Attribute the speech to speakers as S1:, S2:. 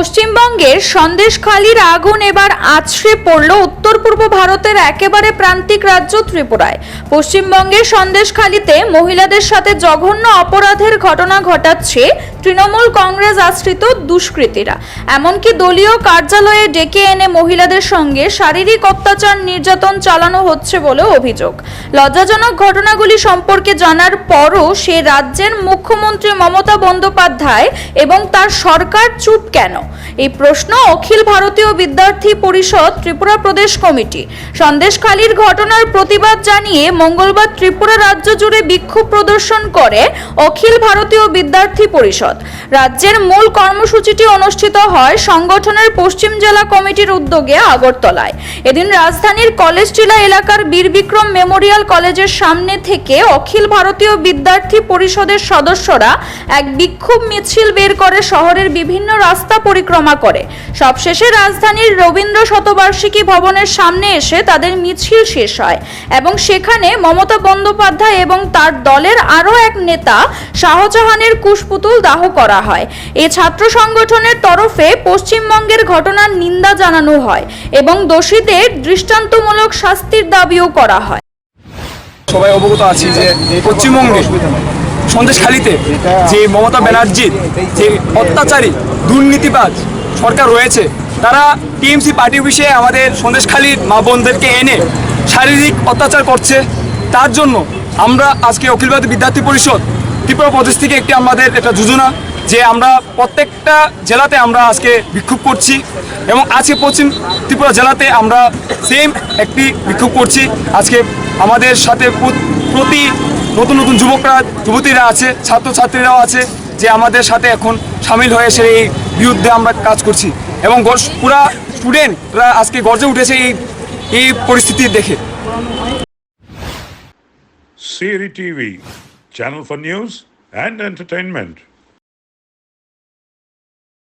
S1: পশ্চিমবঙ্গের সন্দেশখালির আগুন এবার আছড়ে পড়ল উত্তর পূর্ব ভারতের একেবারে প্রান্তিক রাজ্য ত্রিপুরায়। পশ্চিমবঙ্গের সন্দেশখালিতে মহিলাদের সাথে জঘন্য অপরাধের ঘটনা ঘটাচ্ছে তৃণমূল কংগ্রেস আশ্রিত দুষ্কৃতীরা। এমনকি দলীয় কার্যালয়ে ডেকে এনে মহিলাদের সঙ্গে শারীরিক অত্যাচার নির্যাতন চালানো হচ্ছে বলে অভিযোগ। লজ্জাজনক ঘটনাগুলি সম্পর্কে জানার পরও সে রাজ্যের মুখ্যমন্ত্রী মমতা বন্দ্যোপাধ্যায় এবং তার সরকার চুপ কেন? এই প্রশ্ন অখিল ভারতীয় বিদ্যার্থী পরিষদ ত্রিপুরা প্রদেশ কমিটি। সন্দেশখালির ঘটনার প্রতিবাদ জানিয়ে মঙ্গলবার ত্রিপুরা রাজ্য জুড়ে বিক্ষোভ প্রদর্শন করে অখিল ভারতীয় বিদ্যার্থী পরিষদ। রাজ্যের মূল কর্মসূচিটি অনুষ্ঠিত হয় সংগঠনের পশ্চিম জেলা কমিটির উদ্যোগে আগরতলায়। এদিন রাজধানীর কলেজ টিলা এলাকার বীর বিক্রম মেমোরিয়াল কলেজের সামনে থেকে অখিল ভারতীয় বিদ্যার্থী পরিষদের সদস্যরা এক বিক্ষোভ মিছিল বের করে শহরের বিভিন্ন রাস্তা পরিক্রমা করে। সবশেষে রাজধানীর রবীন্দ্র শতবার্ষিকী ভবনের সামনে এসে তাদের মিছিল শেষ হয় এবং সেখানে মমতা বন্দ্যোপাধ্যায় এবং তার দলের আরও এক নেতা শাহজাহানের কুশপুতুল দাহ করা হয়। এই ছাত্র সংগঠনের তরফে পশ্চিমবঙ্গের ঘটনার নিন্দা জানানো হয় এবং দোষীদের দৃষ্টান্তমূলক শাস্তির দাবিও করা হয়।
S2: সবাই অবগত আছি যে পশ্চিমবঙ্গে সন্দেশখালিতে যে মমতা ব্যানার্জির যে অত্যাচারী দুর্নীতিবাজ সরকার রয়েছে, তারা টিএমসি পার্টি অফিসে আমাদের সন্দেশখালির মা বোনদেরকে এনে শারীরিক অত্যাচার করছে। তার জন্য আমরা আজকে অখিল ভারতীয় বিদ্যার্থী পরিষদ ত্রিপুরা প্রদেশ থেকে আমাদের একটা যোজনা যে আমরা প্রত্যেকটা জেলাতে আমরা আজকে বিক্ষোভ করছি এবং আজকে পশ্চিম ত্রিপুরা জেলাতে আমরা সেম একটি বিক্ষোভ করছি। আজকে আমাদের সাথে প্রতি নতুন নতুন যুবতীরা আছে, ছাত্রছাত্রীরাও আছে যে আমাদের সাথে এখন সামিল হয়ে সেই বিরুদ্ধে আমরা কাজ করছি এবং পুরা স্টুডেন্টরা আজকে গর্জে উঠেছে এই পরিস্থিতি দেখে।
S3: CRI TV, channel for news and entertainment.